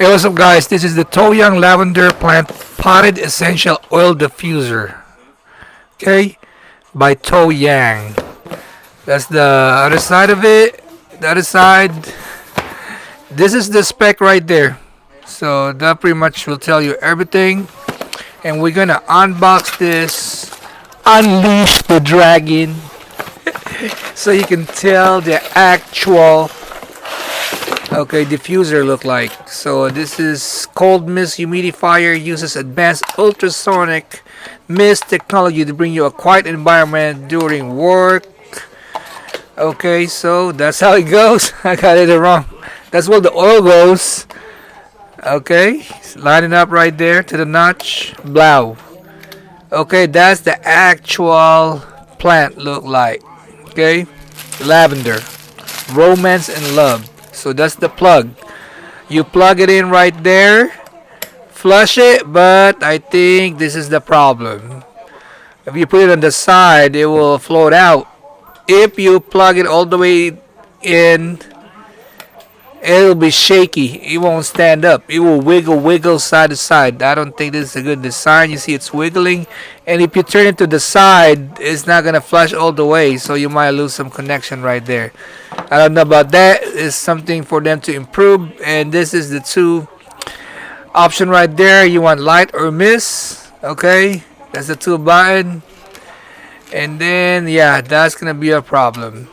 Hey, what's up, guys? This is the Toyang Lavender Plant Potted Essential Oil Diffuser. Okay, by Toyang. That's the other side of it. The other side. This is the spec right there. So that pretty much will tell you everything. And we're gonna unbox this, unleash the dragon, so you can tell the actual diffuser look like. So this is cold mist humidifier, uses advanced ultrasonic mist technology to bring you a quiet environment during work. Okay, so that's how it goes. I got it wrong. That's where the oil goes. Okay, lining up right there to the notch. Blow. Okay, that's the actual plant look like. Okay, lavender, romance and love. So that's the plug. You plug it in right there, flush it, but I think this is the problem. If you put it on the side, it will float out. If you plug it all the way in, it'll be shaky. It won't stand up. It will wiggle side to side. I don't think this is a good design. You see it's wiggling, and if you turn it to the side, it's not gonna flush all the way, so you might lose some connection right there. I don't know about that. It's something for them to improve. And this is the two option right there. You want light or mist. Okay, that's the two button. And then yeah, that's gonna be a problem.